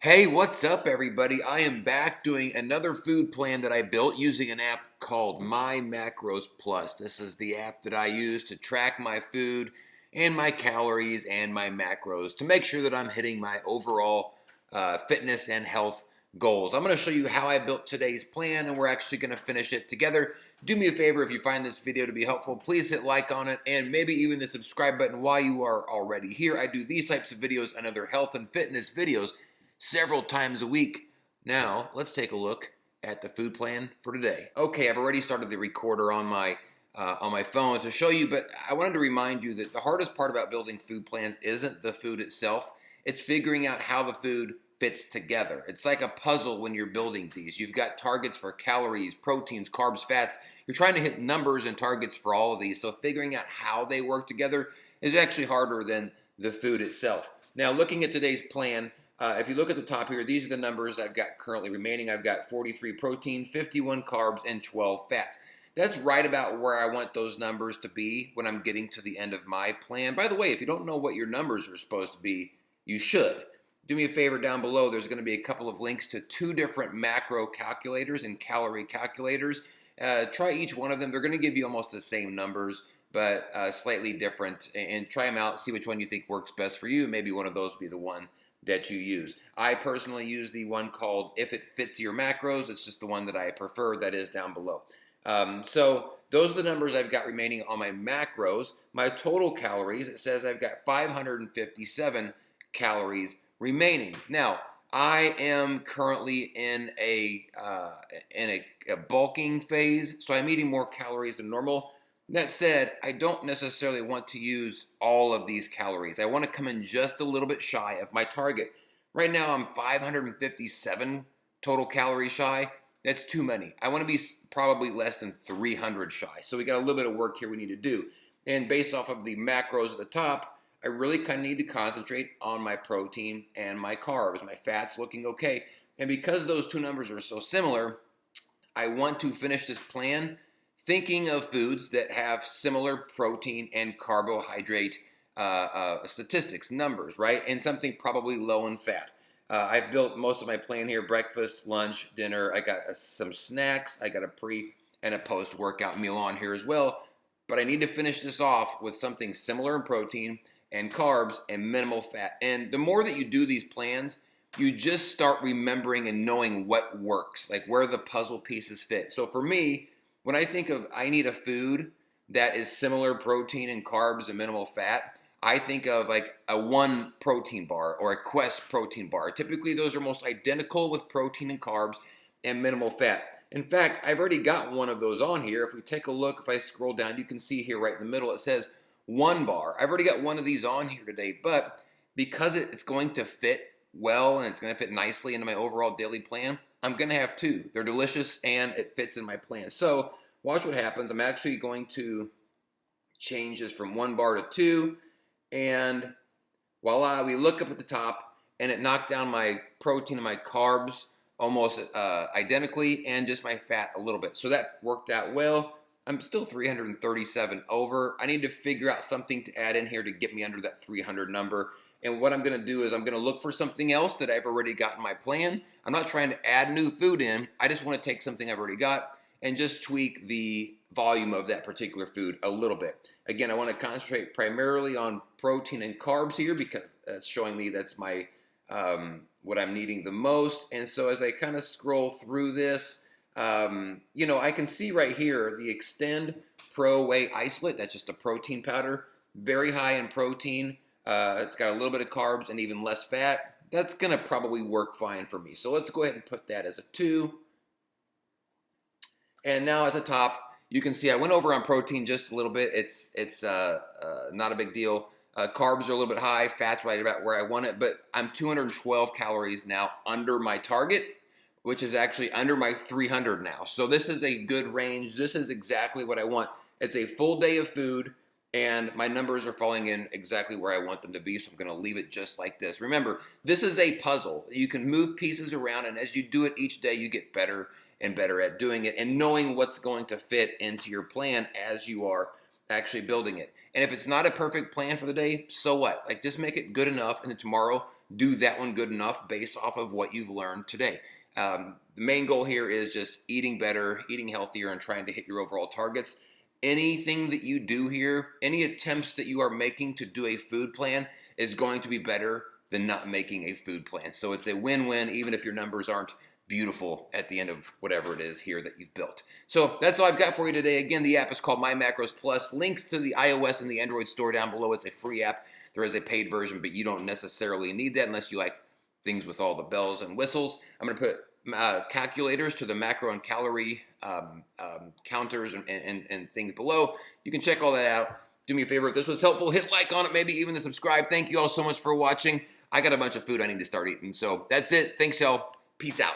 Hey, what's up, everybody? I am back doing another food plan that I built using an app called My Macros Plus. This is the app that I use to track my food and my calories and my macros to make sure that I'm hitting my overall fitness and health goals. I'm going to show you how I built today's plan, and we're actually going to finish it together. Do me a favor, if you find this video to be helpful, please hit like on it and maybe even the subscribe button while you are already here. I do these types of videos and other health and fitness videos several times a week. Now, let's take a look at the food plan for today. Okay, I've already started the recorder on my phone to show you, but I wanted to remind you that the hardest part about building food plans isn't the food itself. It's figuring out how the food fits together. It's like a puzzle when you're building these. You've got targets for calories, proteins, carbs, fats. You're trying to hit numbers and targets for all of these, so figuring out how they work together is actually harder than the food itself. Now, looking at today's plan, if you look at the top here, these are the numbers I've got currently remaining. I've got 43 protein, 51 carbs, and 12 fats. That's right about where I want those numbers to be when I'm getting to the end of my plan. By the way, if you don't know what your numbers are supposed to be, you should. Do me a favor down below. There's going to be a couple of links to two different macro calculators and calorie calculators. Try each one of them. They're going to give you almost the same numbers, but slightly different. And try them out. See which one you think works best for you. Maybe one of those will be the one that you use. I personally use the one called If It Fits Your Macros. It's just the one that I prefer, that is down below. So those are the numbers I've got remaining on my macros. My total calories, it says I've got 557 calories remaining. Now, I am currently in a bulking phase, so I'm eating more calories than normal. That said, I don't necessarily want to use all of these calories. I want to come in just a little bit shy of my target. Right now, I'm 557 total calories shy. That's too many. I want to be probably less than 300 shy. So we got a little bit of work here we need to do. And based off of the macros at the top, I really kind of need to concentrate on my protein and my carbs. My fat's looking okay. And because those two numbers are so similar, I want to finish this plan thinking of foods that have similar protein and carbohydrate statistics, numbers, right? And something probably low in fat. I've built most of my plan here: breakfast, lunch, dinner. I got some snacks. I got a pre and a post-workout meal on here as well. But I need to finish this off with something similar in protein and carbs and minimal fat. And the more that you do these plans, you just start remembering and knowing what works, like where the puzzle pieces fit. So for me, when I think of I need a food that is similar protein and carbs and minimal fat, I think of like a One protein bar or a Quest protein bar. Typically, those are most identical with protein and carbs and minimal fat. In fact, I've already got one of those on here. If we take a look, if I scroll down, you can see here right in the middle, it says One bar. I've already got one of these on here today, but because it's going to fit well and it's going to fit nicely into my overall daily plan, I'm going to have two. They're delicious and it fits in my plan. So watch what happens. I'm actually going to change this from one bar to two, and voila, we look up at the top and it knocked down my protein and my carbs almost identically, and just my fat a little bit. So that worked out well. I'm still 337 over. I need to figure out something to add in here to get me under that 300 number. And what I'm going to do is I'm going to look for something else that I've already got in my plan. I'm not trying to add new food in. I just want to take something I've already got and just tweak the volume of that particular food a little bit. Again, I want to concentrate primarily on protein and carbs here because that's showing me that's my what I'm needing the most. And so as I kind of scroll through this, I can see right here the Extend Pro Whey Isolate. That's just a protein powder, very high in protein. It's got a little bit of carbs and even less fat. That's going to probably work fine for me. So let's go ahead and put that as a 2. And now at the top, you can see I went over on protein just a little bit. It's not a big deal. Carbs are a little bit high. Fat's right about where I want it. But I'm 212 calories now under my target, which is actually under my 300 now. So this is a good range. This is exactly what I want. It's a full day of food, and my numbers are falling in exactly where I want them to be, so I'm going to leave it just like this. Remember, this is a puzzle. You can move pieces around, and as you do it each day, you get better and better at doing it and knowing what's going to fit into your plan as you are actually building it. And if it's not a perfect plan for the day, so what? Like, just make it good enough, and then tomorrow do that one good enough based off of what you've learned today. The main goal here is just eating better, eating healthier, and trying to hit your overall targets. Anything that you do here, any attempts that you are making to do a food plan is going to be better than not making a food plan. So it's a win-win, even if your numbers aren't beautiful at the end of whatever it is here that you've built. So that's all I've got for you today. Again, the app is called My Macros Plus. Links to the iOS and the Android store down below. It's a free app. There is a paid version, but you don't necessarily need that unless you like things with all the bells and whistles. I'm going to put calculators to the macro and calorie counters and things below. You can check all that out. Do me a favor, if this was helpful, hit like on it, maybe even the subscribe. Thank you all so much for watching. I got a bunch of food I need to start eating. So that's it. Thanks, y'all. Peace out.